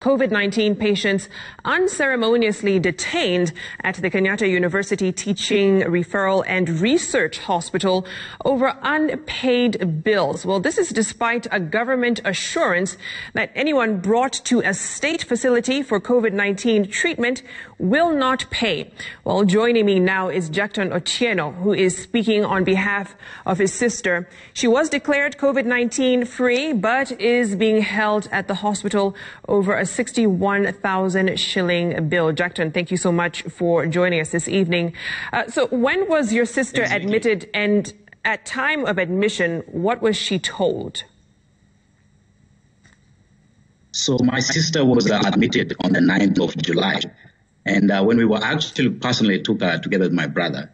COVID-19 patients unceremoniously detained at the Kenyatta University Teaching, Referral and Research Hospital over unpaid bills. Well, this is despite a government assurance that anyone brought to a state facility for COVID-19 treatment will not pay. Well, joining me now is Jackton Otieno, who is speaking on behalf of his sister. She was declared COVID-19 free, but is being held at the hospital over a 61,000 shilling bill. Jackton, thank you so much for joining us this evening. So when was your sister admitted, and at time of admission, what was she told? So my sister was admitted on the 9th of July. And when we were actually personally took her together with my brother.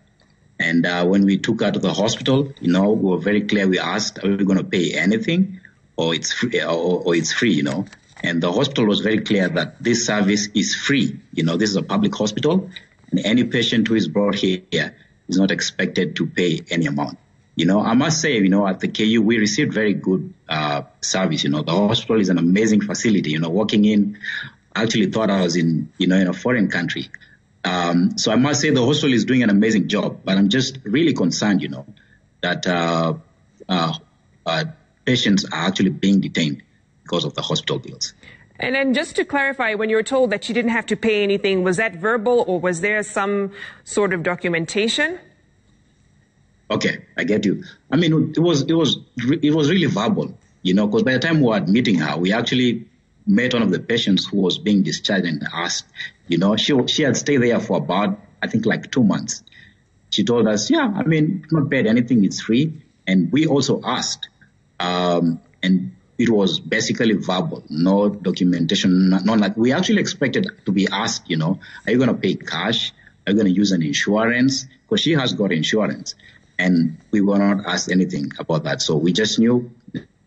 And when we took her to the hospital, we were very clear. We asked, are we going to pay anything or it's free, or it's free, And the hospital was very clear that this service is free. This is a public hospital, and any patient who is brought here is not expected to pay any amount. I must say, at the KU, we received very good service. The hospital is an amazing facility. Walking in, I actually thought I was in a foreign country. So I must say the hospital is doing an amazing job, but I'm just really concerned, that patients are actually being detained because of the hospital bills. And then just to clarify, when you were told that she didn't have to pay anything, was that verbal or was there some sort of documentation? Okay, I get you. I mean, it was really verbal, because by the time we were admitting her, we actually met one of the patients who was being discharged and asked, she had stayed there for about, I think, like 2 months. She told us, not paid anything, it's free. And we also asked, and it was basically verbal, no documentation, not like we actually expected to be asked, are you going to pay cash? Are you going to use an insurance? Because she has got insurance. And we were not asked anything about that. So we just knew,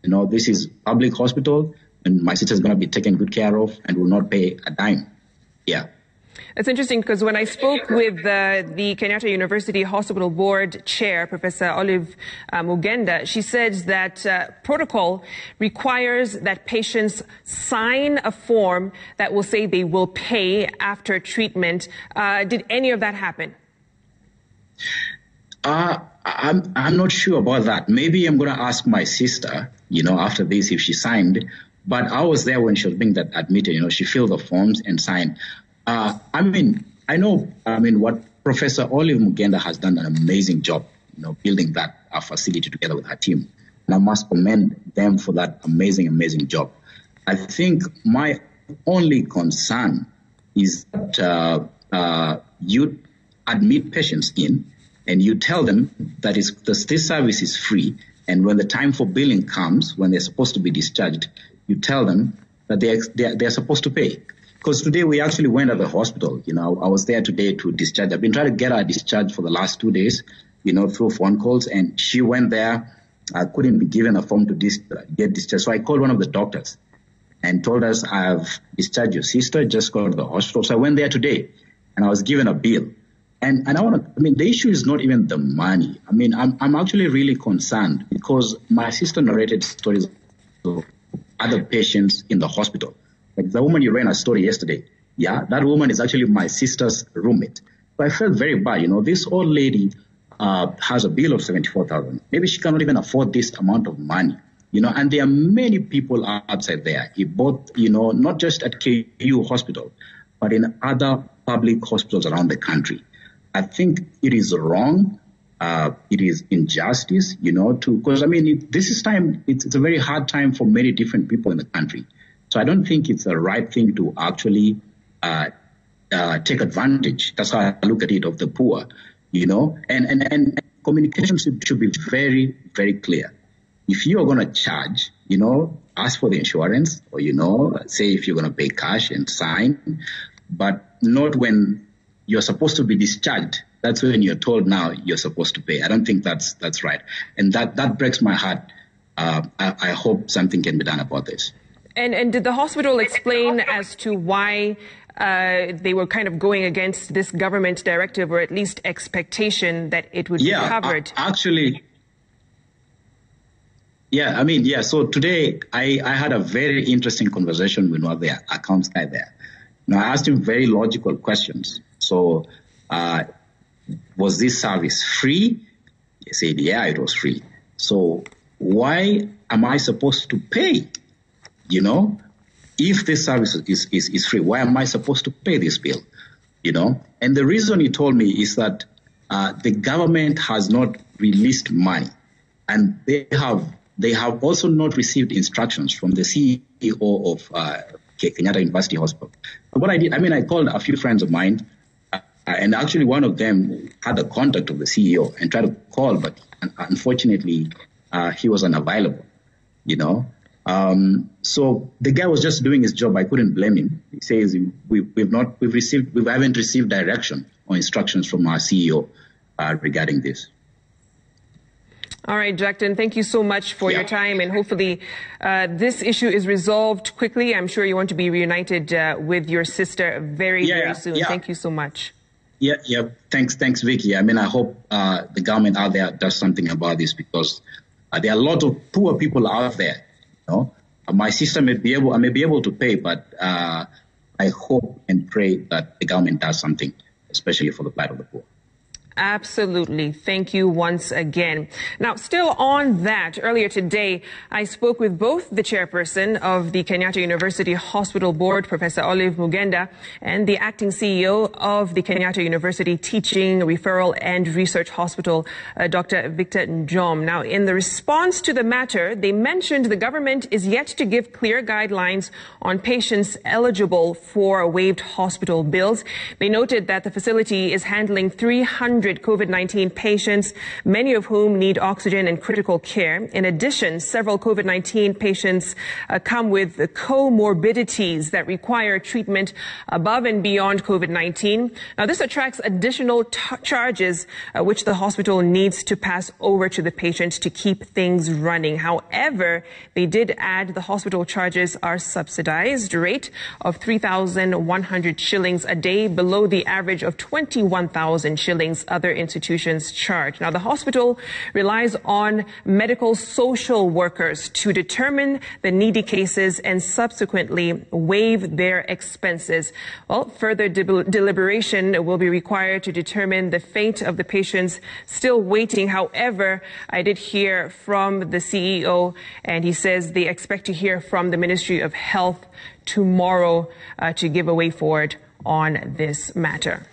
this is public hospital and my sister is going to be taken good care of and will not pay a dime. Yeah. It's interesting because when I spoke with the Kenyatta University Hospital Board Chair, Professor Olive Mugenda, she said that protocol requires that patients sign a form that will say they will pay after treatment. Did any of that happen? I'm not sure about that. Maybe I'm going to ask my sister, after this if she signed. But I was there when she was being admitted. She filled the forms and signed. I know what Professor Olive Mugenda has done an amazing job, building that facility together with her team. And I must commend them for that amazing, amazing job. I think my only concern is that you admit patients in and you tell them that this service is free. And when the time for billing comes, when they're supposed to be discharged, you tell them that they're supposed to pay. Because today we actually went at the hospital. I was there today to discharge. I've been trying to get her discharged for the last 2 days, through phone calls. And she went there. I couldn't be given a form to get discharged. So I called one of the doctors and told us, I've discharged your sister, just go to the hospital. So I went there today and I was given a bill. And the issue is not even the money. I'm actually really concerned because my sister narrated stories of other patients in the hospital. Like the woman you ran a story yesterday. Yeah, that woman is actually my sister's roommate. So I felt very bad. This old lady has a bill of 74,000. Maybe she cannot even afford this amount of money. And there are many people outside there, both, not just at KU Hospital, but in other public hospitals around the country. I think it is wrong. It is injustice, because this is time. It's a very hard time for many different people in the country. So I don't think it's the right thing to actually take advantage. That's how I look at it, of the poor, and communication should be very, very clear. If you are going to charge, ask for the insurance or, say if you're going to pay cash and sign, but not when you're supposed to be discharged. That's when you're told now you're supposed to pay. I don't think that's right. And that breaks my heart. I hope something can be done about this. And did the hospital explain as to why they were kind of going against this government directive, or at least expectation that it would be covered? Yeah, I mean, yeah. So today I had a very interesting conversation with one of the accounts guy there. Now I asked him very logical questions. So, was this service free? He said, yeah, it was free. So why am I supposed to pay? You know, if this service is free, why am I supposed to pay this bill? You know, and the reason he told me is that the government has not released money, and they have also not received instructions from the CEO of Kenyatta University Hospital. So what I did, I called a few friends of mine, and actually one of them had the contact of the CEO and tried to call, but unfortunately he was unavailable. You know, so the guy was just doing his job. I couldn't blame him. He says we haven't received direction or instructions from our CEO regarding this. All right, Jackton, thank you so much for your time, and hopefully this issue is resolved quickly. I'm sure you want to be reunited with your sister very soon. Thank you so much. Yeah. Thanks, Vicky. I hope the government out there does something about this, because there are a lot of poor people out there. You know, my sister may be able to pay, but I hope and pray that the government does something, especially for the plight of the poor. Absolutely. Thank you once again. Now, still on that, earlier today, I spoke with both the chairperson of the Kenyatta University Hospital Board, Professor Olive Mugenda, and the acting CEO of the Kenyatta University Teaching, Referral and Research Hospital, Dr. Victor Njom. Now, in the response to the matter, they mentioned the government is yet to give clear guidelines on patients eligible for waived hospital bills. They noted that the facility is handling 300 COVID-19 patients, many of whom need oxygen and critical care. In addition, several COVID-19 patients come with comorbidities that require treatment above and beyond COVID-19. Now, this attracts additional charges, which the hospital needs to pass over to the patient to keep things running. However, they did add the hospital charges are subsidized rate of 3,100 shillings a day, below the average of 21,000 shillings other institutions charge. Now, the hospital relies on medical social workers to determine the needy cases and subsequently waive their expenses. Well, further deliberation will be required to determine the fate of the patients still waiting. However, I did hear from the CEO, and he says they expect to hear from the Ministry of Health tomorrow to give a way forward on this matter.